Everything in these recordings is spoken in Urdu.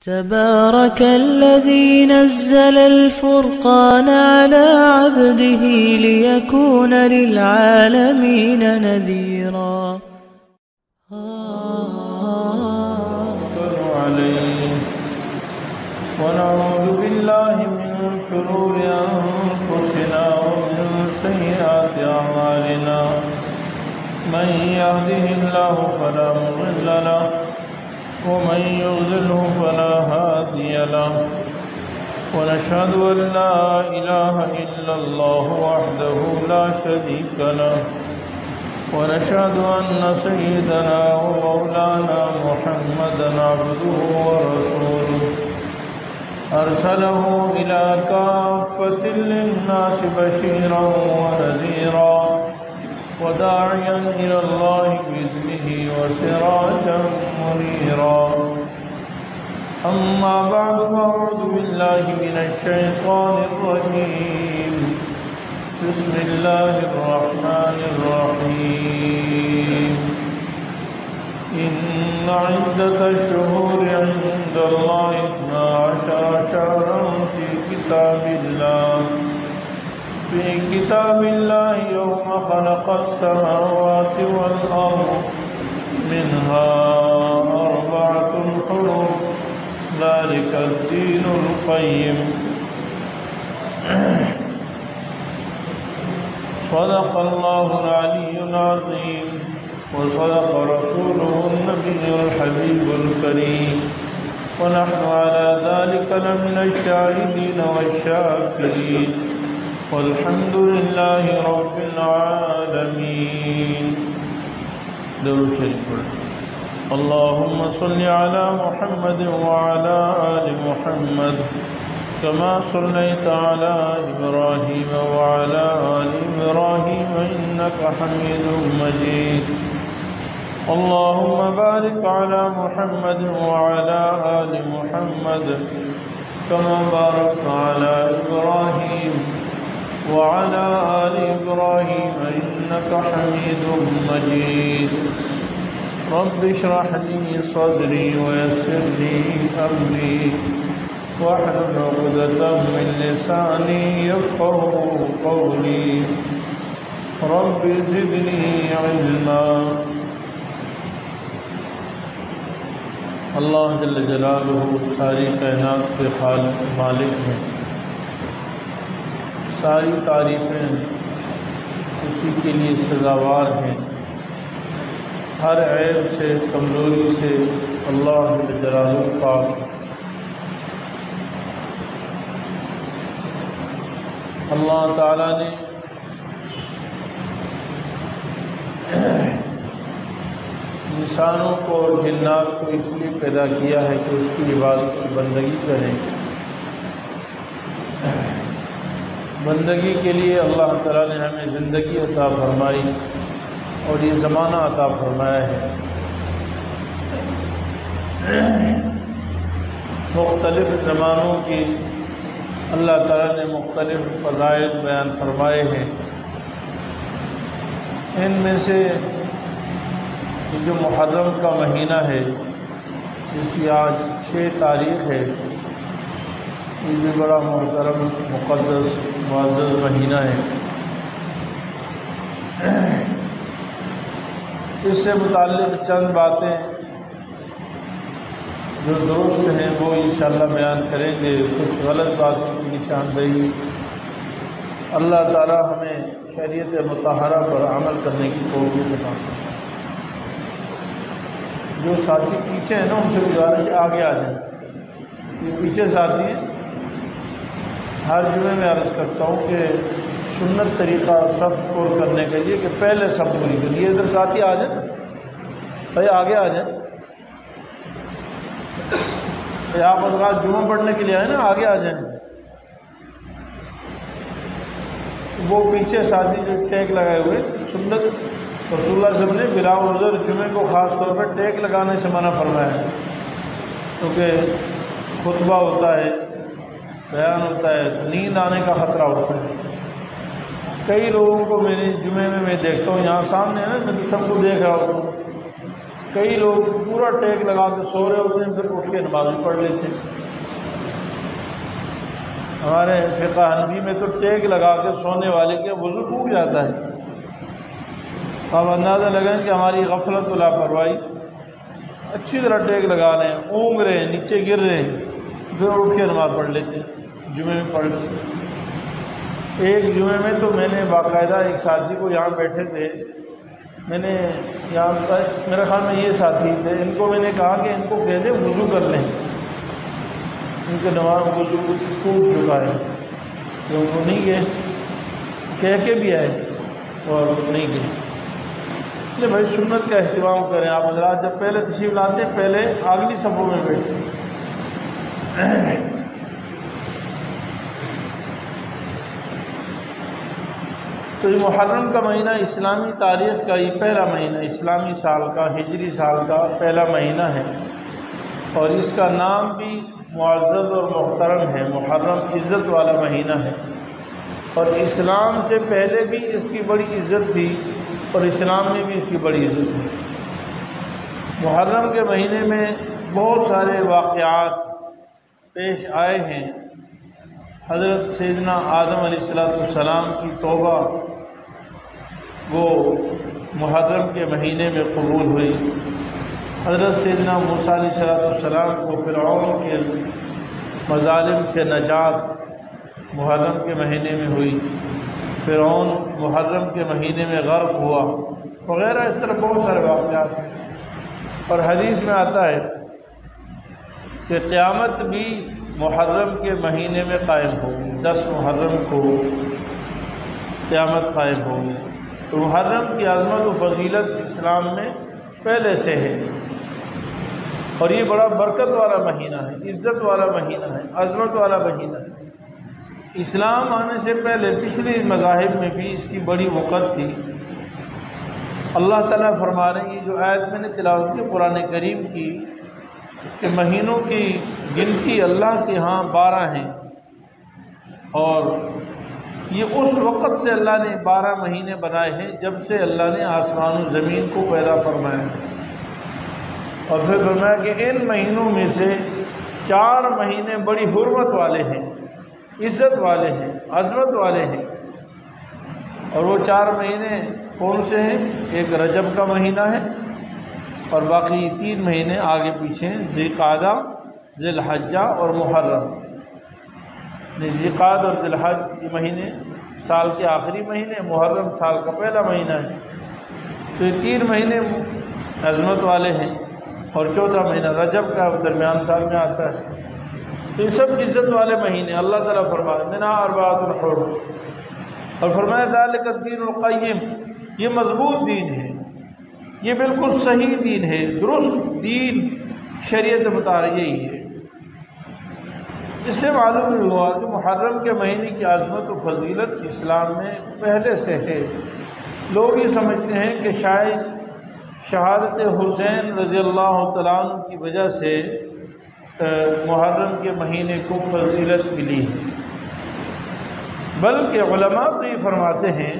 تبارك الذي نزل الفرقان على عبده ليكون للعالمين نذيرا. عليه ونعوذ بالله من شرور أنفسنا ومن سيئات أعمالنا من يهده الله فلا مضل له ومن يضلله فلا هادي له ونشهد أن لا إله إلا الله وحده لا شريك له ونشهد أن سيدنا ومولانا محمدا عبده ورسوله أرسله إلى كافة للناس بشيرا ونذيرا وداعيا إلى الله بإذنه وسراجا منيرا. أما بعد فأعوذ بالله من الشيطان الرجيم. بسم الله الرحمن الرحيم. إن عدة الشهور عند الله 12 شهرا في كتاب الله يوم خلق السماوات والأرض منها 4 حرم ذلك الدين القيم. صدق الله العلي العظيم وصدق رسوله النبي الحبيب الكريم ونحن على ذلك لمن الشاهدين والشاكرين والحمد لله رب العالمين. درود شریف اللهم صل على محمد وعلى آل محمد كما صليت على إبراهيم وعلى آل إبراهيم إنك حميد مجيد. اللهم بارك على محمد وعلى آل محمد كما باركت على إبراهيم وعلى آل إبراهيم إنك حميد مجيد. رب اشرح لي صدري ويسر لي أمري واحلل عقدة من لساني يفقهوا قولي. رب زدني علما. اللہ جل جلالہ ساری کائنات کے خالق مالک ہیں. ساری تعریفیں اسی کے لیے سزاوار ہیں. ہر عیب سے کمزوری سے اللہ جل جلالہ پاک. اللہ تعالیٰ نے انسانوں کو اور جنات کو اس لیے پیدا کیا ہے کہ اس کی عبادت کی بندگی کریں. بندگی کے لیے اللہ تعالیٰ نے ہمیں زندگی عطا فرمائی اور یہ زمانہ عطا فرمایا ہے. مختلف زمانوں کی اللہ تعالیٰ نے مختلف فضائل بیان فرمائے ہیں. ان میں سے جو محرم کا مہینہ ہے جس کی آج 6 تاریخ ہے، یہ بھی بڑا محترم مقدس معزز مہینہ ہے. اس سے متعلق چند باتیں جو درست ہیں وہ انشاءاللہ بیان کریں گے. کچھ غلط باتوں کی نشاندہی. اللہ تعالی ہمیں شریعت مطہرہ پر عمل کرنے کی توفیق عطا فرمائے. جو ساتھی پیچھے ہیں نا ان سے گزارش آگے آ جائیں. یہ پیچھے ساتھی ہیں. ہر جمعے میں عرض کرتا ہوں کہ سنت طریقہ صف پور کرنے کا یہ کہ پہلے صف پوری کریے. ادھر ساتھی آ جائیں بھائی، آگے آ جائیں. آپ حضرات جمعہ پڑھنے کے لیے آئے نا، آگے آ جائیں. وہ پیچھے ساتھی جو ٹیک لگائے ہوئے، سنت رسول اللہ صلی اللہ علیہ وسلم نے بلا عذر جمعے کو خاص طور پر ٹیک لگانے سے منع فرمایا ہے، کیونکہ خطبہ ہوتا ہے، بیان ہوتا ہے، نیند آنے کا خطرہ ہوتا ہے. کئی لوگوں کو میرے جمعے میں دیکھتا ہوں، یہاں سامنے ہے نا، میں سب کو دیکھ رہا ہوں، کئی لوگ پورا ٹیک لگا کے سو رہے ہوتے ہیں، پھر اٹھ کے نماز بھی پڑھ لیتے ہیں۔ ہمارے فقہ حنفی میں تو ٹیک لگا کے سونے والے کے وضو ٹوٹ جاتا ہے۔ آپ اندازہ لگائیں کہ ہماری غفلت و لاپرواہی، اچھی طرح ٹیک لگا رہے ہیں، اونگ رہے ہیں، نیچے گر رہے ہیں، پھر اٹھ کے نماز پڑھ لیتے ہیں، جمعے میں پڑھ لیتے ہیں۔ ایک جمعے میں تو میں نے باقاعدہ ایک ساتھی کو، یہاں بیٹھے تھے، میں نے یہاں میرے خیال میں یہ ساتھی تھے، ان کو میں نے کہا کہ ان کو کہہ دیں وضو کر لیں، ان کے نماز وضو ٹوٹ چکا ہے، کہ وہ نہیں گئے، کہہ کے بھی آئے اور نہیں گئے۔ لے بھائی سنت کا اہتمام کریں آپ حضرات، جب پہلے تشریف لاتے ہیں پہلے اگلی صفوں میں بیٹھیں۔ تو یہ محرم کا مہینہ اسلامی تاریخ کا یہ پہلا مہینہ، اسلامی سال کا، ہجری سال کا پہلا مہینہ ہے، اور اس کا نام بھی معزز اور محترم ہے۔ محرم عزت والا مہینہ ہے، اور اسلام سے پہلے بھی اس کی بڑی عزت تھی، اور اسلام میں بھی اس کی بڑی عزت ہے۔ محرم کے مہینے میں بہت سارے واقعات پیش آئے ہیں۔ حضرت سیدنا آدم علیہ السلام کی توبہ وہ محرم کے مہینے میں قبول ہوئی۔ حضرت سیدنا موسیٰ علیہ السلام کو فرعون کے مظالم سے نجات محرم کے مہینے میں ہوئی۔ فرعون محرم کے مہینے میں غرق ہوا، وغیرہ اس طرح بہت سارے واقعات ہیں۔ اور حدیث میں آتا ہے کہ قیامت بھی محرم کے مہینے میں قائم ہوگی، 10 محرم کو قیامت قائم ہوگی۔ تو محرم کی عظمت و فضیلت اسلام میں پہلے سے ہے، اور یہ بڑا برکت والا مہینہ ہے، عزت والا مہینہ ہے، عظمت والا مہینہ ہے۔ اسلام آنے سے پہلے پچھلی مذاہب میں بھی اس کی بڑی وقت تھی۔ اللہ تعالیٰ فرما رہے ہیں، یہ جو آیت میں نے تلاوت کی قرآن کریم کی، کہ مہینوں کی گنتی اللہ کے ہاں 12 ہیں، اور یہ اس وقت سے اللہ نے 12 مہینے بنائے ہیں جب سے اللہ نے آسمان و زمین کو پیدا فرمایا ہے۔ اور پھر فرمایا کہ ان مہینوں میں سے 4 مہینے بڑی حرمت والے ہیں، عزت والے ہیں، عظمت والے ہیں۔ اور وہ 4 مہینے کون سے ہیں؟ ایک رجب کا مہینہ ہے، اور باقی 3 مہینے آگے پیچھے ہیں، ذی قعدہ، ذی الحجہ اور محرم۔ ذی قعدہ اور ذی الحجہ یہ مہینے سال کے آخری مہینے، محرم سال کا پہلا مہینہ ہے۔ تو یہ 3 مہینے عظمت والے ہیں، اور چوتھا مہینہ رجب کا درمیان سال میں آتا ہے۔ تو یہ سب عزت والے مہینے اللہ تعالیٰ فرمایا منھا اربعۃ حرم، اور فرمایا ذالک الدین القیم، یہ مضبوط دین ہے، یہ بالکل صحیح دین ہے، درست دین شریعت بتا رہی یہی ہے۔ اس سے معلوم ہوا کہ محرم کے مہینے کی عظمت و فضیلت اسلام میں پہلے سے ہے۔ لوگ یہ سمجھتے ہیں کہ شاید شہادت حسین رضی اللہ تعالیٰ عنہ کی وجہ سے محرم کے مہینے کو فضیلت ملی ہے، بلکہ علماء تو یہ فرماتے ہیں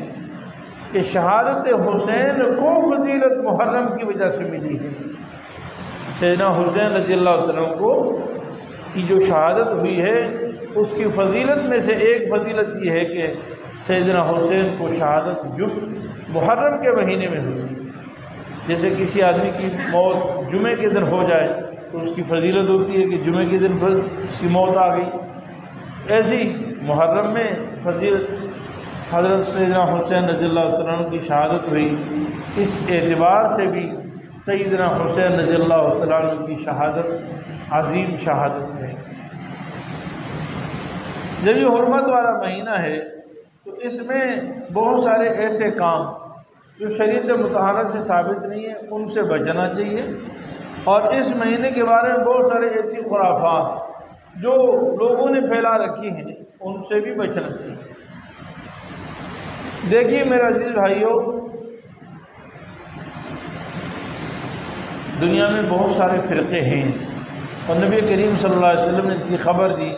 کہ شہادت حسین کو فضیلت محرم کی وجہ سے ملی ہے۔ سیدنا حسین رضی اللہ عنہ کو کی جو شہادت ہوئی ہے، اس کی فضیلت میں سے ایک فضیلت یہ ہے کہ سیدنا حسین کو شہادت محرم کے مہینے میں ہوئی۔ جیسے کسی آدمی کی موت جمعے کے دن ہو جائے تو اس کی فضیلت ہوتی ہے کہ جمعے کے دن اس کی موت آ گئی، ایسی محرم میں فضیلت حضرت سیدنا حسین رضی اللہ عنہ کی شہادت ہوئی۔ اس اعتبار سے بھی سیدنا حسین رضی اللہ عنہ کی شہادت عظیم شہادت ہے۔ جب یہ حرمت والا مہینہ ہے تو اس میں بہت سارے ایسے کام جو شریعت مطہرہ سے ثابت نہیں ہے، ان سے بچنا چاہیے، اور اس مہینے کے بارے میں بہت سارے ایسی خرافات جو لوگوں نے پھیلا رکھی ہیں، ان سے بھی بچنا چاہیے۔ دیکھیے میرے عزیز بھائیوں، دنیا میں بہت سارے فرقے ہیں، اور نبی کریم صلی اللہ علیہ وسلم نے اس کی خبر دی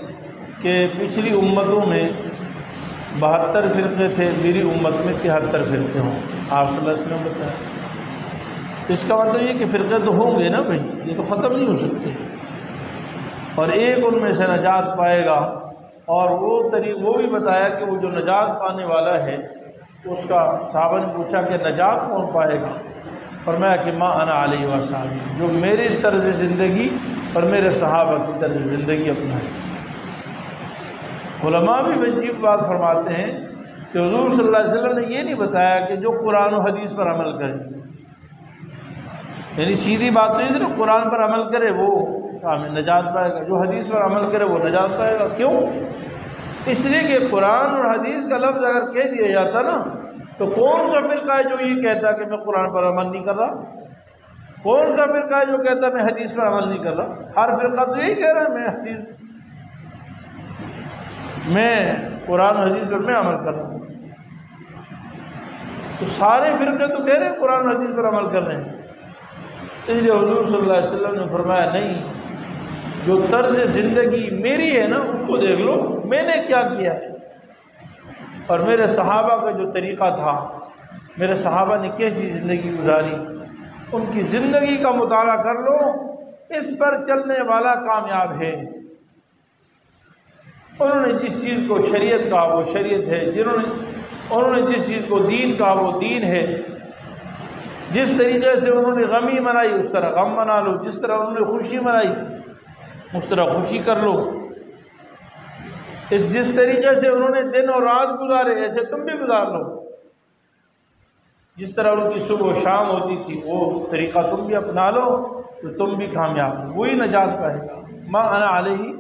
کہ پچھلی امتوں میں 72 فرقے تھے، میری امت میں 73 فرقے ہوں۔ آپ صلی اللہ علیہ وسلم بتایا اس کا مطلب یہ کہ فرقے تو ہوں گے نا بھائی، یہ تو ختم نہیں ہو سکتے، اور ایک ان میں سے نجات پائے گا۔ اور وہ بھی بتایا کہ وہ جو نجات پانے والا ہے اس کا صحابہ نے پوچھا کہ نجات کون پائے گا؟ فرمایا کہ ما انا علیہ وصحبی، جو میری طرز زندگی اور میرے صحابہ کی طرز زندگی اپنائے۔ علماء بھی عجیب بات فرماتے ہیں کہ حضور صلی اللہ علیہ وسلم نے یہ نہیں بتایا کہ جو قرآن و حدیث پر عمل کرے، یعنی سیدھی بات نہیں ہے جو قرآن پر عمل کرے وہ نجات پائے گا، جو حدیث پر عمل کرے وہ نجات پائے گا۔ کیوں؟ اس لیے کہ قرآن اور حدیث کا لفظ اگر کہہ دیا جاتا نا تو کون سا فرقہ ہے جو یہ کہتا کہ میں قرآن پر عمل نہیں کر رہا؟ کون سا فرقہ ہے جو کہتا میں حدیث پر عمل نہیں کر رہا؟ ہر فرقہ تو یہی کہہ رہا ہے میں قرآن و حدیث پر میں عمل کر رہا ہوں۔ تو سارے فرقے تو کہہ رہے ہیں قرآن و حدیث پر عمل کر رہے ہیں۔ اس لیے حضور صلی اللہ علیہ وسلم نے فرمایا نہیں، جو طرز زندگی میری ہے نا اس کو دیکھ لو، میں نے کیا کیا ہے اور میرے صحابہ کا جو طریقہ تھا، میرے صحابہ نے کیسی زندگی گزاری، ان کی زندگی کا مطالعہ کر لو، اس پر چلنے والا کامیاب ہے۔ انہوں نے جس چیز کو شریعت کہا وہ شریعت ہے، انہوں نے جس چیز کو دین کہا وہ دین ہے۔ جس طریقے سے انہوں نے غمی منائی اس طرح غم منا لو، جس طرح انہوں نے خوشی منائی اس طرح خوشی کر لو، جس طریقے سے انہوں نے دن اور رات گزارے ایسے تم بھی گزار لو، جس طرح ان کی صبح و شام ہوتی تھی وہ طریقہ تم بھی اپنا لو تو تم بھی کامیاب ہو، وہی نجات پائے گا۔ ما انا علیہ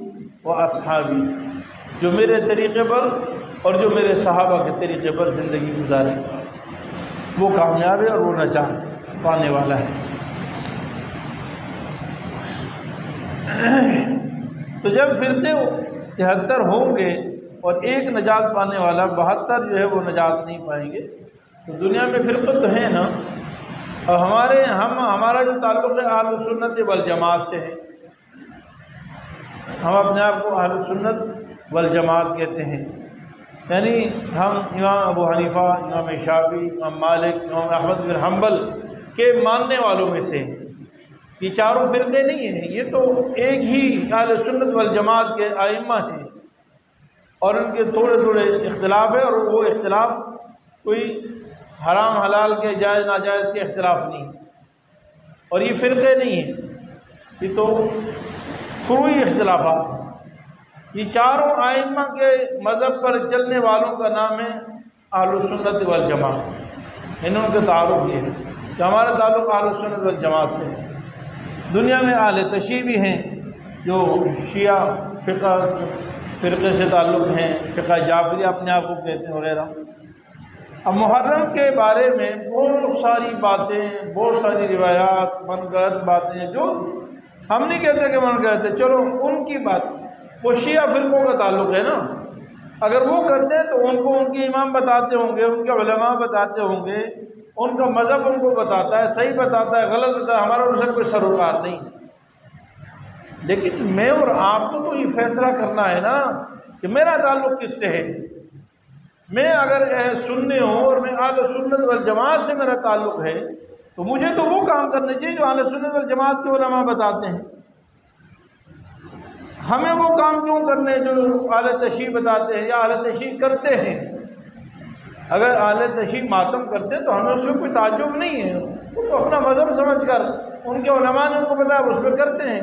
و اصحابی، جو میرے طریقے پر اور جو میرے صحابہ کے طریقے پر زندگی گزارے گا وہ کامیاب ہے اور وہ نجات پانے والا ہے۔ تو جب فرقے 73 ہوں گے اور ایک نجات پانے والا 72 جو ہے وہ نجات نہیں پائیں گے، تو دنیا میں فرقے تو ہیں نا، اور ہمارا جو تعلق ہے اہل سنت والجماعت سے ہے، ہم اپنے آپ کو اہل سنت والجماعت کہتے ہیں، یعنی ہم امام ابو حنیفہ، امام شافعی، امام مالک، امام احمد بن حنبل کے ماننے والوں میں سے ہیں۔ یہ چاروں فرقے نہیں ہیں، یہ تو ایک ہی اہل سنت والجماعت کے ائمہ ہیں، اور ان کے تھوڑے تھوڑے اختلاف ہے، اور وہ اختلاف کوئی حرام حلال کے جائز ناجائز کے اختلاف نہیں، اور یہ فرقے نہیں ہیں، یہ تو فروعی اختلافات ہیں۔ یہ چاروں ائمہ کے مذہب پر چلنے والوں کا نام ہے اہل سنت والجماعت، ان کا تعارف یہ ہے کہ ہمارا تعلق اہل سنت والجماعت سے ہے۔ دنیا میں اہل تشیع بھی ہیں جو شیعہ فرقے سے تعلق ہیں، فقہ جعفری اپنے آپ کو کہتے ہیں وغیرہ۔ اب محرم کے بارے میں بہت ساری باتیں، بہت ساری روایات، من گھڑت باتیں جو ہم نہیں کہتے کہ من گھڑت ہے، چلو ان کی بات، وہ شیعہ فرقوں کا تعلق ہے نا، اگر وہ کرتے تو ان کو ان کے امام بتاتے ہوں گے، ان کے علماء بتاتے ہوں گے، ان کا مذہب ان کو بتاتا ہے، صحیح بتاتا ہے، غلط بتاتا ہے، ہمارا ان سے کوئی سروکار نہیں۔ لیکن میں اور آپ کو تو یہ فیصلہ کرنا ہے نا کہ میرا تعلق کس سے ہے۔ میں اگر سنی ہوں اور میں اہل سنت والجماعت سے میرا تعلق ہے تو مجھے تو وہ کام کرنے چاہیے جو اہل سنت والجماعت کے علماء بتاتے ہیں۔ ہمیں وہ کام کیوں کرنے جو اہل تشیع بتاتے ہیں یا اہل تشیع کرتے ہیں؟ اگر اہل تشیع ماتم کرتے ہیں تو ہمیں اس میں کوئی تعجب نہیں ہے، وہ تو اپنا مذہب سمجھ کر ان کے علماء نے ان کو بتایا اس پہ کرتے ہیں۔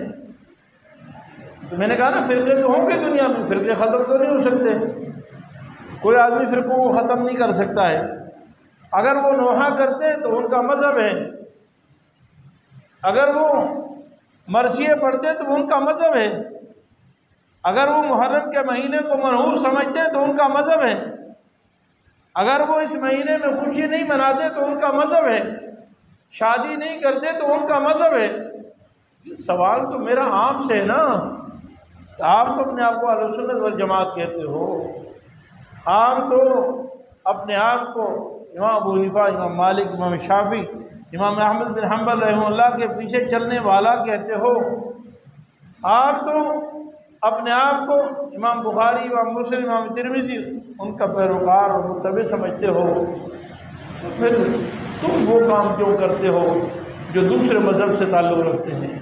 تو میں نے کہا نا فرقے تو ہوں گے دنیا میں، فرقے ختم تو نہیں ہو سکتے، کوئی آدمی فرقوں کو ختم نہیں کر سکتا ہے۔ اگر وہ نوحہ کرتے ہیں تو ان کا مذہب ہے، اگر وہ مرثیے پڑھتے ہیں تو وہ ان کا مذہب ہے، اگر وہ محرم کے مہینے کو منحوس سمجھتے ہیں تو ان کا مذہب ہے، اگر وہ اس مہینے میں خوشی نہیں مناتے تو ان کا مذہب ہے، شادی نہیں کرتے تو ان کا مذہب ہے۔ سوال تو میرا آپ سے ہے نا، آپ تو اپنے آپ کو اہل سنت والجماعت کہتے ہو، آپ تو اپنے آپ کو امام ابو حنیفہ، امام مالک، امام شافعی، امام احمد بن حنبل رحمہ اللہ کے پیچھے چلنے والا کہتے ہو، آپ تو اپنے آپ کو امام بخاری، امام مسلم، امام ترمذی ان کا پیروکار اور متبع سمجھتے ہو، تو پھر تم وہ کام کیوں کرتے ہو جو دوسرے مذہب سے تعلق رکھتے ہیں،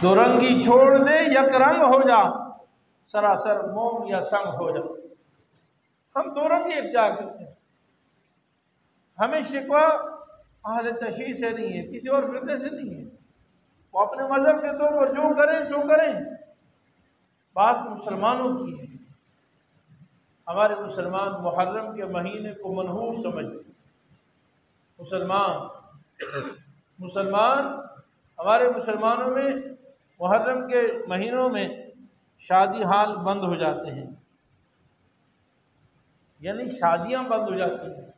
دو رنگی چھوڑ دے یک رنگ ہو جا، سراسر موم یا سنگ ہو جا۔ ہم دو رنگی اختیار کرتے ہیں، ہمیں شکوہ اہل تشیع سے نہیں ہے، کسی اور فرقے سے نہیں ہے، وہ اپنے مذہب کے طور پر جو کریں سو کریں، بات مسلمانوں کی ہے۔ ہمارے مسلمان محرم کے مہینے کو منحوس سمجھتے ہیں، مسلمان ہمارے مسلمانوں میں محرم کے مہینوں میں شادی حال بند ہو جاتے ہیں، یعنی شادیاں بند ہو جاتی ہیں۔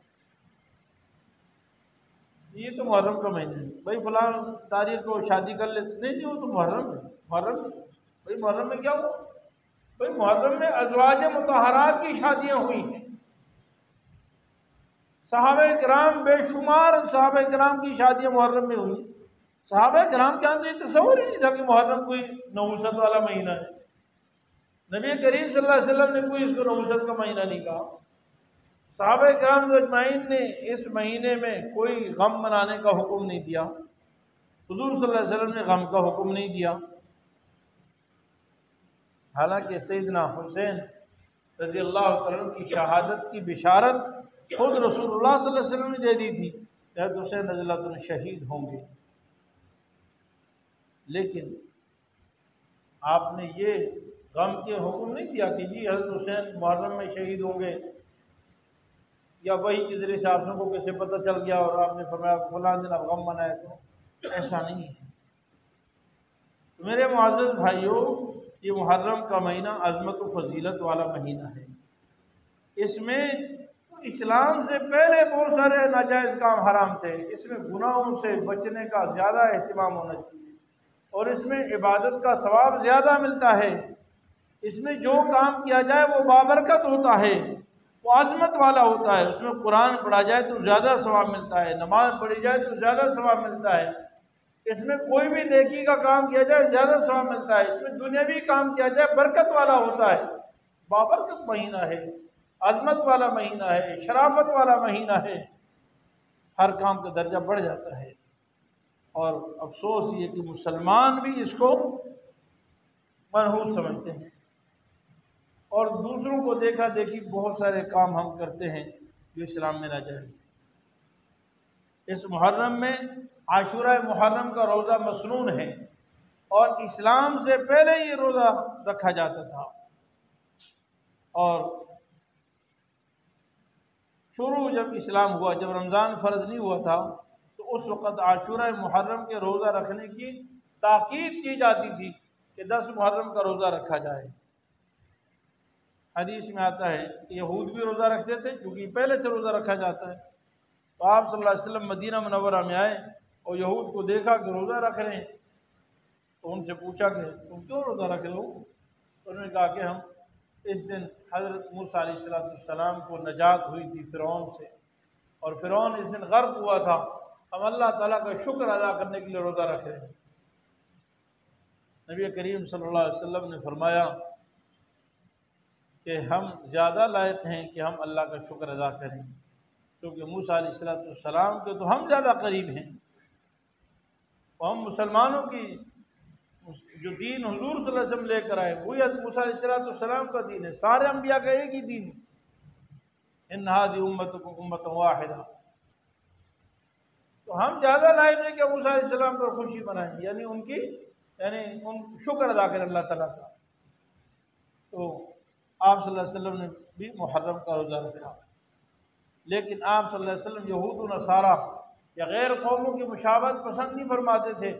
یہ تو محرم کا مہینہ ہے، بھائی فلاں تاریخ کو شادی کر لیتے، نہیں وہ تو محرم ہے۔ محرم بھائی محرم میں کیا ہوا؟ بھائی محرم میں ازواج مطہرات کی شادیاں ہوئی ہیں، صحابہ کرام بے شمار صحابہ کرام کی شادیاں محرم میں ہوئی۔ صحابہ کرام کے اندر یہ تصور ہی نہیں تھا کہ محرم کوئی نحوست والا مہینہ ہے۔ نبی کریم صلی اللہ علیہ وسلم نے کوئی اس کو نحوست کا مہینہ نہیں کہا۔ صحابہ کرام اجمعین نے اس مہینے میں کوئی غم منانے کا حکم نہیں دیا، حضور صلی اللہ علیہ وسلم نے غم کا حکم نہیں دیا۔ حالانکہ سیدنا حسین رضی اللہ عنہ کی شہادت کی بشارت خود رسول اللہ صلی اللہ علیہ وسلم نے دے دی تھی کہ حضرت حسین رضی اللہ عنہ شہید ہوں گے، لیکن آپ نے یہ غم کے حکم نہیں دیا کہ جی حضرت حسین محرم میں شہید ہوں گے، یا وہی کے ذریعے سے آپ کو کیسے پتہ چل گیا اور آپ نے فرمایا فلاں دن آپ غم منائے، تو ایسا نہیں ہے۔ تو میرے معزز بھائیوں، یہ محرم کا مہینہ عظمت و فضیلت والا مہینہ ہے۔ اس میں اسلام سے پہلے بہت سارے ناجائز کام حرام تھے، اس میں گناہوں سے بچنے کا زیادہ اہتمام ہونا چاہیے، اور اس میں عبادت کا ثواب زیادہ ملتا ہے۔ اس میں جو کام کیا جائے وہ بابرکت ہوتا ہے، وہ عظمت والا ہوتا ہے۔ اس میں قرآن پڑھا جائے تو زیادہ ثواب ملتا ہے، نماز پڑھی جائے تو زیادہ ثواب ملتا ہے، اس میں کوئی بھی نیکی کا کام کیا جائے زیادہ ثواب ملتا ہے، اس میں دنیاوی کام کیا جائے برکت والا ہوتا ہے۔ بابرکت مہینہ ہے، عظمت والا مہینہ ہے، شرافت والا مہینہ ہے، ہر کام کا درجہ بڑھ جاتا ہے۔ اور افسوس یہ کہ مسلمان بھی اس کو منحوس سمجھتے ہیں، اور دوسروں کو دیکھا دیکھی بہت سارے کام ہم کرتے ہیں جو اسلام میں ناجائز ہے۔ اس محرم میں عاشورہ محرم کا روزہ مسنون ہے، اور اسلام سے پہلے یہ روزہ رکھا جاتا تھا، اور شروع جب اسلام ہوا، جب رمضان فرض نہیں ہوا تھا، تو اس وقت عاشورہ محرم کے روزہ رکھنے کی تاکید کی جاتی تھی کہ 10 محرم کا روزہ رکھا جائے۔ حدیث میں آتا ہے کہ یہود بھی روزہ رکھتے تھے، کیونکہ پہلے سے روزہ رکھا جاتا ہے۔ تو آپ صلی اللہ علیہ وسلم مدینہ منورہ میں آئے اور یہود کو دیکھا کہ روزہ رکھ رہے ہیں، تو ان سے پوچھا کہ تم کیوں روزہ رکھ رہے ہو؟ تو انہوں نے کہا کہ ہم اس دن حضرت موسیٰ علیہ السلام کو نجات ہوئی تھی فرعون سے، اور فرعون اس دن غرق ہوا تھا، ہم اللہ تعالیٰ کا شکر ادا کرنے کے لیے روزہ رکھ رہے ہیں۔ نبی کریم صلی اللہ علیہ وسلم نے فرمایا کہ ہم زیادہ لائق ہیں کہ ہم اللہ کا شکر ادا کریں، کیونکہ موسیٰ علیہ السلام کے تو ہم زیادہ قریب ہیں، اور ہم مسلمانوں کی جو دین حضور صلی اللہ علیہ وسلم لے کر آئے وہی موسیٰ علیہ السلام کا دین ہے، سارے انبیاء کا ایک ہی دین، ان ھذہ امتکم امۃ واحدہ۔ تو ہم زیادہ لائق ہیں کہ موسیٰ علیہ السلام پر خوشی منائیں، یعنی ان شکر ادا کریں اللہ تعالیٰ کا۔ تو آپ صلی اللہ علیہ وسلم نے بھی محرم کا روزہ رکھا، لیکن آپ صلی اللہ علیہ وسلم یہود و نصارہ یا غیر قوموں کی مشابہت پسند نہیں فرماتے تھے،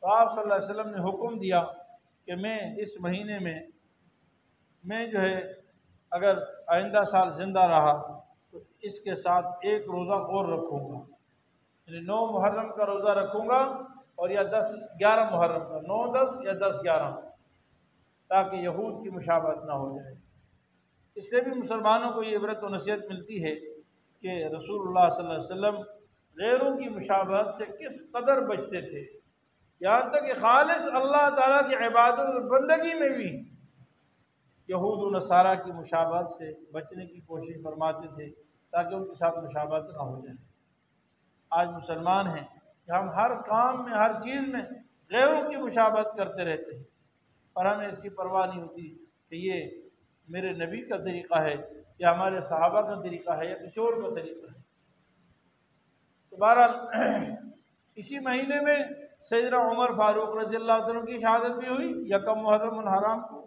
تو آپ صلی اللہ علیہ وسلم نے حکم دیا کہ میں اس مہینے میں جو ہے اگر آئندہ سال زندہ رہا تو اس کے ساتھ ایک روزہ اور رکھوں گا، یعنی 9 محرم کا روزہ رکھوں گا، اور یا 10-11 محرم کا، 9-10 یا 10-11، تاکہ یہود کی مشابہت نہ ہو جائے۔ اس سے بھی مسلمانوں کو یہ عبرت و نصیحت ملتی ہے کہ رسول اللہ صلی اللہ علیہ وسلم غیروں کی مشابہت سے کس قدر بچتے تھے، یہاں تک کہ خالص اللہ تعالیٰ کی عبادت اور بندگی میں بھی یہود و نصارہ کی مشابہت سے بچنے کی کوشش فرماتے تھے، تاکہ ان کے ساتھ مشابہت نہ ہو جائے۔ آج مسلمان ہیں کہ ہم ہر کام میں، ہر چیز میں غیروں کی مشابہت کرتے رہتے ہیں، اور ہمیں اس کی پرواہ نہیں ہوتی کہ یہ میرے نبی کا طریقہ ہے یا ہمارے صحابہ کا طریقہ ہے یا کسی اور کا طریقہ ہے۔ تو بہرحال اسی مہینے میں سیدنا عمر فاروق رضی اللہ عنہ کی شہادت بھی ہوئی، یکم محرم الحرام کو،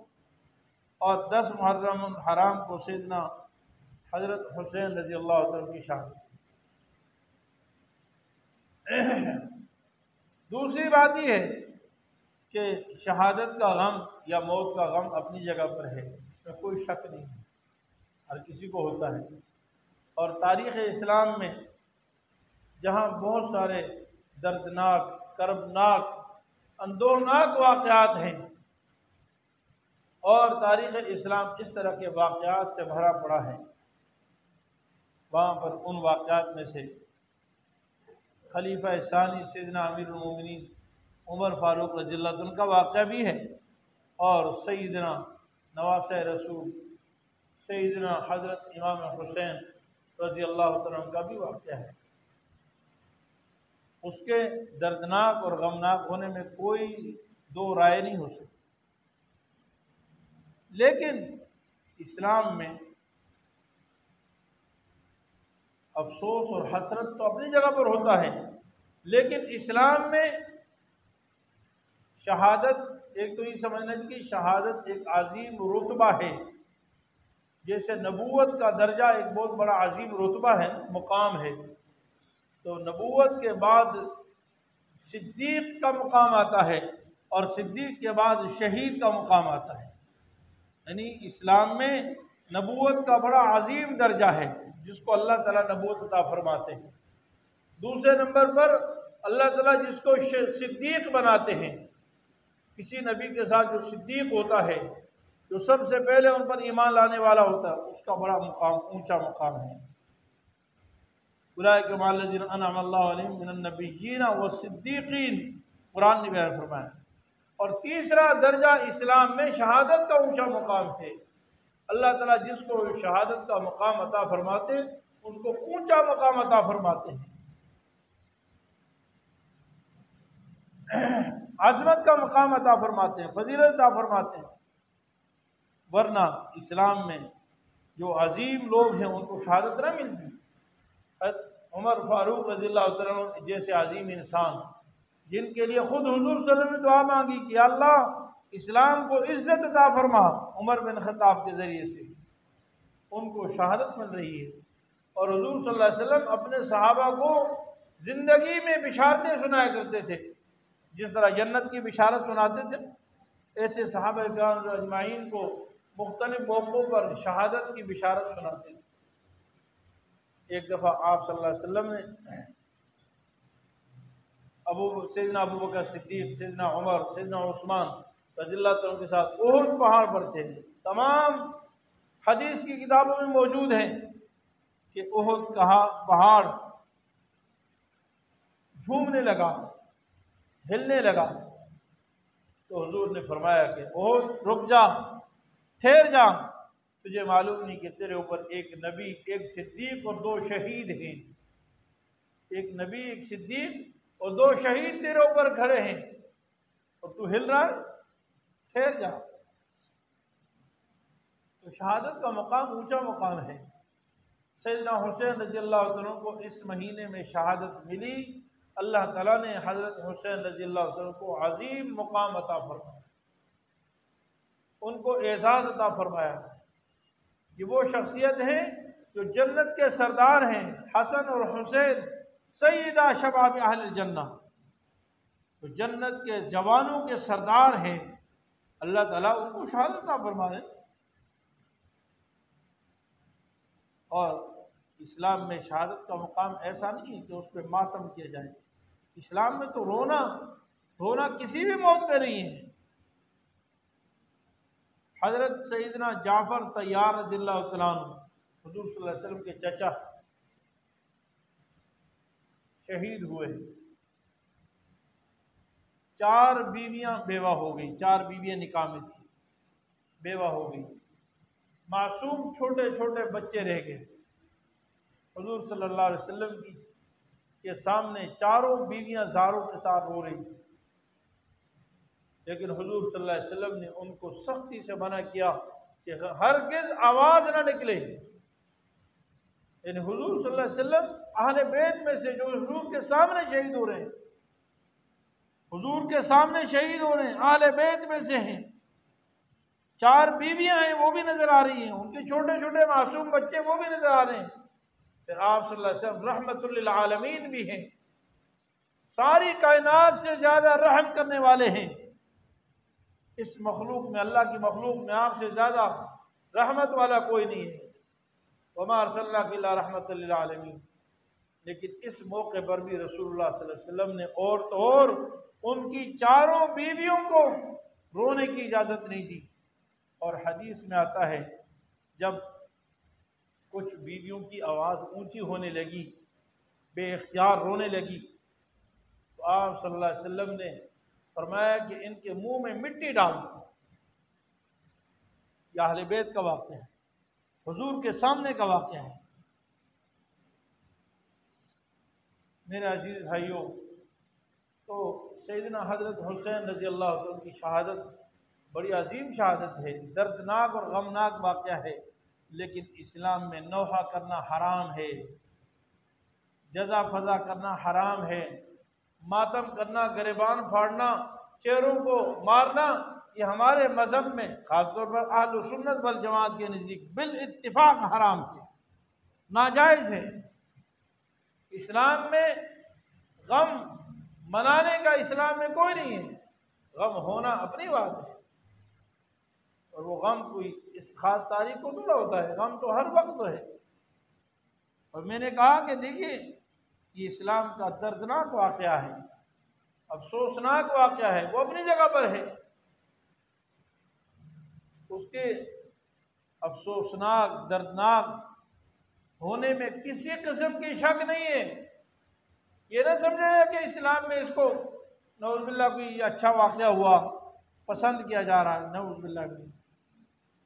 اور 10 محرم الحرام کو سیدنا حضرت حسین رضی اللہ عنہ کی شہادت۔ دوسری بات یہ ہے کہ شہادت کا غم یا موت کا غم اپنی جگہ پر ہے، اس میں کوئی شک نہیں ہے، ہر کسی کو ہوتا ہے۔ اور تاریخ اسلام میں جہاں بہت سارے دردناک، کربناک، اندوہناک واقعات ہیں، اور تاریخ اسلام اس طرح کے واقعات سے بھرا پڑا ہے، وہاں پر ان واقعات میں سے خلیفہ ثانی سیدنا امیر المومنین عمر فاروق رضی اللہ عنہ کا واقعہ بھی ہے، اور سیدنا نواسہ رسول سیدنا حضرت امام حسین رضی اللہ عنہ کا بھی واقعہ ہے۔ اس کے دردناک اور غمناک ہونے میں کوئی دو رائے نہیں ہو سکتی، لیکن اسلام میں افسوس اور حسرت تو اپنی جگہ پر ہوتا ہے، لیکن اسلام میں شہادت، ایک تو یہ سمجھنا کہ شہادت ایک عظیم رتبہ ہے، جیسے نبوت کا درجہ ایک بہت بڑا عظیم رتبہ ہے، مقام ہے، تو نبوت کے بعد صدیق کا مقام آتا ہے، اور صدیق کے بعد شہید کا مقام آتا ہے۔ یعنی اسلام میں نبوت کا بڑا عظیم درجہ ہے، جس کو اللہ تعالیٰ نبوت عطا فرماتے ہیں۔ دوسرے نمبر پر اللہ تعالیٰ جس کو صدیق بناتے ہیں، کسی نبی کے ساتھ جو صدیق ہوتا ہے، جو سب سے پہلے ان پر ایمان لانے والا ہوتا ہے، اس کا بڑا مقام، اونچا مقام ہے۔ اولئک مع الذین انعم اللہ علیہم من النبیین والصدیقین، قرآن نے بیان فرمایا۔ اور تیسرا درجہ اسلام میں شہادت کا اونچا مقام ہے۔ اللہ تعالیٰ جس کو شہادت کا مقام عطا فرماتے ہیں، اس کو اونچا مقام عطا فرماتے ہیں، عظمت کا مقام عطا فرماتے ہیں، فضیلت عطا فرماتے ہیں۔ ورنہ اسلام میں جو عظیم لوگ ہیں ان کو شہادت نہ ملتی۔ عمر فاروق رضی اللہ عنہ جیسے عظیم انسان، جن کے لیے خود حضور صلی اللہ علیہ وسلم نے دعا مانگی کہ اللہ اسلام کو عزت عطا فرما، عمر بن خطاب کے ذریعے سے ان کو شہادت مل رہی ہے۔ اور حضور صلی اللہ علیہ وسلم اپنے صحابہ کو زندگی میں بشارتیں سنایا کرتے تھے، جس طرح جنت کی بشارت سناتے تھے، ایسے صحابہ کرام اجمعین کو مختلف موقعوں پر شہادت کی بشارت سناتے تھے۔ ایک دفعہ آپ صلی اللہ علیہ وسلم نے سیدنا ابو بکر صدیق، سیدنا عمر، سیدنا عثمان رضی اللہ عنہ کے ساتھ احد پہاڑ پر تھے۔ تمام حدیث کی کتابوں میں موجود ہیں کہ احد کا پہاڑ جھومنے لگا، ہلنے لگا، تو حضور نے فرمایا کہ احد رک جا، ٹھہر جا، تجھے معلوم نہیں کہ تیرے اوپر ایک نبی، ایک صدیق اور 2 شہید ہیں، ایک نبی، ایک صدیق اور 2 شہید تیرے اوپر کھڑے ہیں، اور تو ہل رہا ہے، ٹھہر جا۔ تو شہادت کا مقام اونچا مقام ہے۔ سیدنا حسین رضی اللہ عنہ کو اس مہینے میں شہادت ملی، اللہ تعالیٰ نے حضرت حسین رضی اللہ عنہ کو عظیم مقام عطا فرمایا، ان کو اعزاز عطا فرمایا۔ یہ وہ شخصیت ہیں جو جنت کے سردار ہیں، حسن اور حسین سیدہ شباب اہل الجنہ، تو جنت کے جوانوں کے سردار ہیں، اللہ تعالیٰ ان کو شہادت عطا فرمائے۔ اور اسلام میں شہادت کا مقام ایسا نہیں ہے کہ اس پہ ماتم کیا جائے، اسلام میں تو رونا کسی بھی موت پہ نہیں ہے۔ حضرت سیدنا جعفر طیار رضی اللہ تعالیٰ عنہ، حضور صلی اللہ علیہ وسلم کے چچا، شہید ہوئے، 4 بیویاں بیوہ ہو گئی، 4 بیویاں نکاح میں تھیں، بیوہ ہو گئی، معصوم چھوٹے چھوٹے بچے رہ گئے۔ حضور صلی اللہ علیہ وسلم کی کے سامنے چاروں بیویاں زاروں کے تار رو رہی تھیں، لیکن حضور صلی اللہ علیہ وسلم نے ان کو سختی سے منع کیا کہ ہرگز آواز نہ نکلے۔ یعنی حضور صلی اللہ علیہ وسلم اہل بیت میں سے جو حضور کے سامنے شہید ہو رہے ہیں، حضور کے سامنے شہید ہو رہے ہیں، اہل بیت میں سے ہیں، چار بیویاں ہیں وہ بھی نظر آ رہی ہیں، ان کے چھوٹے چھوٹے معصوم بچے وہ بھی نظر آ رہے ہیں، پھر آپ صلی اللہ علیہ وسلم رحمت للعالمین بھی ہیں، ساری کائنات سے زیادہ رحم کرنے والے ہیں، اس مخلوق میں، اللہ کی مخلوق میں آپ سے زیادہ رحمت والا کوئی نہیں ہے، وما ارسلناک الا رحمت للعالمین۔ لیکن اس موقع پر بھی رسول اللہ صلی اللہ علیہ وسلم نے اور تو اور ان کی چاروں بیویوں کو رونے کی اجازت نہیں دی، اور حدیث میں آتا ہے جب کچھ بیویوں کی آواز اونچی ہونے لگی، بے اختیار رونے لگی، تو آپ صلی اللہ علیہ وسلم نے فرمایا کہ ان کے منہ میں مٹی ڈال دو۔ یہ اہل بیت کا واقعہ ہے، حضور کے سامنے کا واقعہ ہے۔ میرے عزیز بھائیوں، تو سیدنا حضرت حسین رضی اللہ عنہ کی شہادت بڑی عظیم شہادت ہے، دردناک اور غمناک واقعہ ہے، لیکن اسلام میں نوحہ کرنا حرام ہے، جزا فضا کرنا حرام ہے، ماتم کرنا، گریبان پھاڑنا، چہروں کو مارنا، یہ ہمارے مذہب میں خاص طور پر اہل سنت والجماعت کے نزدیک بالاتفاق حرام ہے، ناجائز ہے۔ اسلام میں غم منانے کا اسلام میں کوئی نہیں ہے، غم ہونا اپنی بات ہے، اور وہ غم کوئی اس خاص تاریخ کو تھوڑا ہوتا ہے، غم تو ہر وقت ہے۔ اور میں نے کہا کہ دیکھیے یہ اسلام کا دردناک واقعہ ہے، افسوسناک واقعہ ہے، وہ اپنی جگہ پر ہے، اس کے افسوسناک دردناک ہونے میں کسی قسم کی شک نہیں ہے۔ یہ نہ سمجھے کہ اسلام میں اس کو نعوذ باللہ کوئی اچھا واقعہ ہوا پسند کیا جا رہا ہے، نعوذ باللہ بھی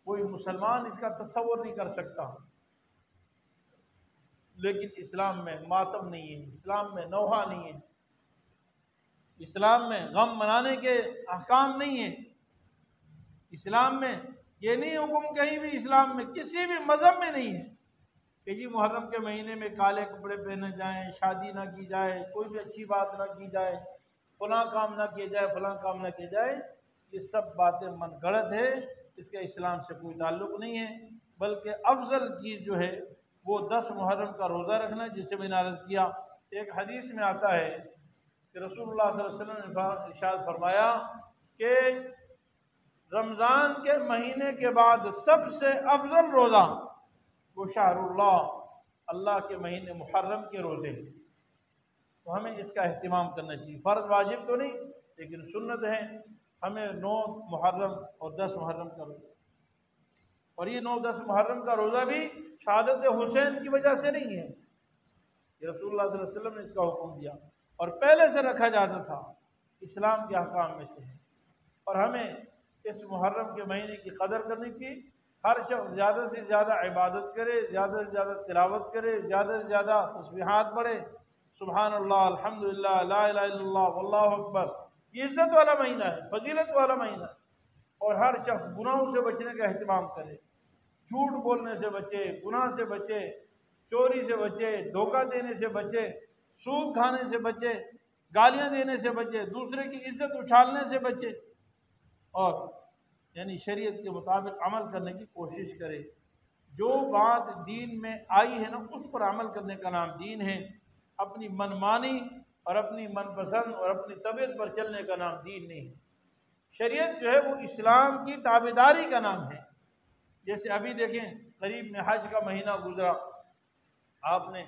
کوئی مسلمان اس کا تصور نہیں کر سکتا، لیکن اسلام میں ماتم نہیں ہے، اسلام میں نوحہ نہیں ہے، اسلام میں غم منانے کے احکام نہیں ہیں، اسلام میں یہ نہیں حکم، کہیں بھی اسلام میں کسی بھی مذہب میں نہیں ہے کہ جی محرم کے مہینے میں کالے کپڑے پہنے جائیں، شادی نہ کی جائے، کوئی بھی اچھی بات نہ کی جائے، فلاں کام نہ کیا جائے، فلاں کام نہ کیا جائے۔ یہ سب باتیں من گھڑت ہے، اس کا اسلام سے کوئی تعلق نہیں ہے، بلکہ افضل چیز جو ہے وہ 10 محرم کا روزہ رکھنا ہے، جسے میں نے عرض کیا۔ ایک حدیث میں آتا ہے کہ رسول اللہ صلی اللہ علیہ وسلم نے ارشاد فرمایا کہ رمضان کے مہینے کے بعد سب سے افضل روزہ وہ شہر اللہ کے مہینے محرم کے روزے ہیں، تو ہمیں اس کا اہتمام کرنا چاہیے۔ فرض واجب تو نہیں، لیکن سنت ہے، ہمیں 9 محرم اور 10 محرم کا روزہ، اور یہ 9-10 محرم کا روزہ بھی شہادت حسین کی وجہ سے نہیں ہے، یہ رسول اللہ صلی اللہ علیہ وسلم نے اس کا حکم دیا اور پہلے سے رکھا جاتا تھا، اسلام کے احکام میں سے ہے، اور ہمیں اس محرم کے مہینے کی قدر کرنی چاہیے۔ ہر شخص زیادہ سے زیادہ عبادت کرے، زیادہ سے زیادہ تلاوت کرے، زیادہ سے زیادہ تسبیحات پڑھے، سبحان اللہ، الحمدللہ، لا الہ الا اللہ، واللہ اکبر۔ یہ عزت والا مہینہ ہے، فضیلت والا مہینہ ہے، اور ہر شخص گناہوں سے بچنے کا اہتمام کرے، جھوٹ بولنے سے بچے، گناہ سے بچے، چوری سے بچے، دھوکہ دینے سے بچے، سود کھانے سے بچے، گالیاں دینے سے بچے، دوسرے کی عزت اچھالنے سے بچے، اور یعنی شریعت کے مطابق عمل کرنے کی کوشش کرے۔ جو بات دین میں آئی ہے نا، اس پر عمل کرنے کا نام دین ہے، اپنی من مانی اور اپنی من پسند اور اپنی طبیعت پر چلنے کا نام دین نہیں ہے۔ شریعت جو ہے وہ اسلام کی تابعداری کا نام ہے۔ جیسے ابھی دیکھیں قریب میں حج کا مہینہ گزرا، آپ نے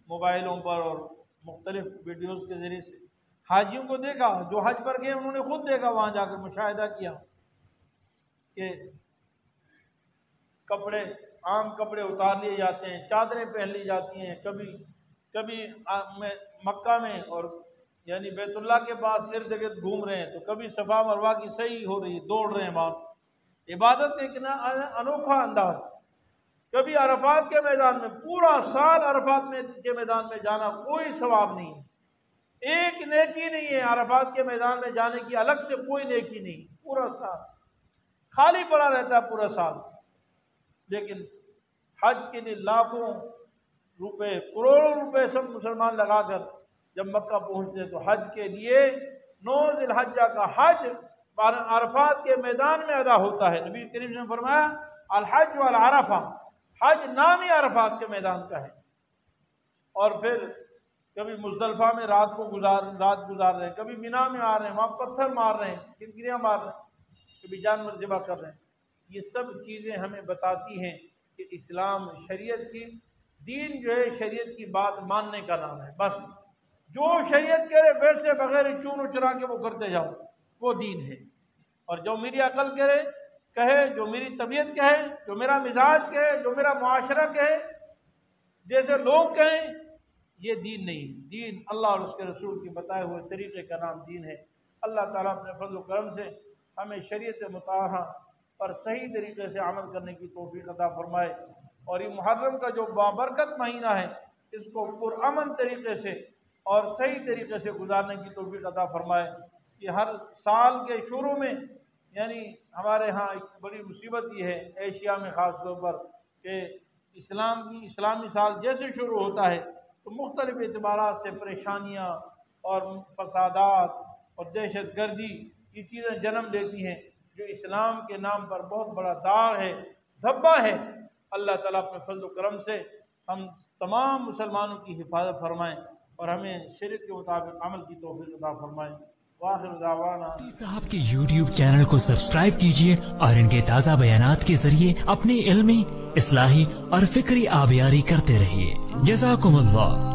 موبائلوں پر اور مختلف ویڈیوز کے ذریعے سے حاجیوں کو دیکھا، جو حج پر گئے انہوں نے خود دیکھا، وہاں جا کر مشاہدہ کیا کہ کپڑے، عام کپڑے اتار لیے جاتے ہیں، چادریں پہن لی جاتی ہیں، کبھی مکہ میں اور یعنی بیت اللہ کے پاس ارد گرد گھوم رہے ہیں، تو کبھی صفا مروہ کی سعی ہو رہی ہے، دوڑ رہے ہیں وہاں، عبادت ایک انوکھا انداز، کبھی عرفات کے میدان میں پورا سال عرفات کے میدان میں جانا کوئی ثواب نہیں ہے، ایک نیکی نہیں ہے عرفات کے میدان میں جانے کی، الگ سے کوئی نیکی نہیں، پورا سال خالی پڑا رہتا ہے پورا سال۔ لیکن حج کے لیے لاکھوں روپے کروڑوں روپے سب مسلمان لگا کر جب مکہ پہنچتے تو حج کے لیے 9 ذی الحجہ کا حج عرفات کے میدان میں ادا ہوتا ہے۔ نبی کریم نے فرمایا الحج والعرفہ، حج نام ہی عرفات کے میدان کا ہے۔ اور پھر کبھی مزدلفہ میں رات گزار رہے ہیں، کبھی مینا میں آ رہے ہیں، وہاں پتھر مار رہے ہیں، کنکریاں مار رہے ہیں، کبھی جانور ذبح کر رہے ہیں۔ یہ سب چیزیں ہمیں بتاتی ہیں کہ اسلام شریعت کی دین جو ہے شریعت کی بات ماننے کا نام ہے، بس جو شریعت کرے ویسے بغیر چون و چرا کے وہ کرتے جاؤ، وہ دین ہے۔ اور جو میری عقل کہے، جو میری طبیعت کہے، جو میرا مزاج کہے، جو میرا معاشرہ کہے، جیسے لوگ کہیں، یہ دین نہیں ہے۔ دین اللہ اور اس کے رسول کے بتائے ہوئے طریقے کا نام دین ہے۔ اللہ تعالیٰ اپنے فضل و کرم سے ہمیں شریعت مطہرہ پر صحیح طریقے سے عمل کرنے کی توفیق عطا فرمائے، اور یہ محرم کا جو بابرکت مہینہ ہے اس کو پرامن طریقے سے اور صحیح طریقے سے گزارنے کی توفیق عطا فرمائے۔ کہ ہر سال کے شروع میں، یعنی ہمارے ہاں ایک بڑی مصیبت یہ ہے ایشیا میں خاص طور پر، کہ اسلامی سال جیسے شروع ہوتا ہے تو مختلف اعتبارات سے پریشانیاں اور فسادات اور دہشت گردی یہ چیزیں جنم لیتی ہیں، جو اسلام کے نام پر بہت بڑا داغ ہے، دھبا ہے۔ اللہ تعالیٰ اپنے فضل و کرم سے ہم تمام مسلمانوں کی حفاظت فرمائیں اور ہمیں شریعت کے مطابق عمل کی توفیق عطا فرمائیں۔ وآخر دعوانا مفتی صاحب کے YouTube چینل کو سبسکرائب کیجئے اور ان کے تازہ بیانات کے ذریعے اپنے علمی، اصلاحی اور فکری آبیاری کرتے رہیے۔ جزاکم اللہ۔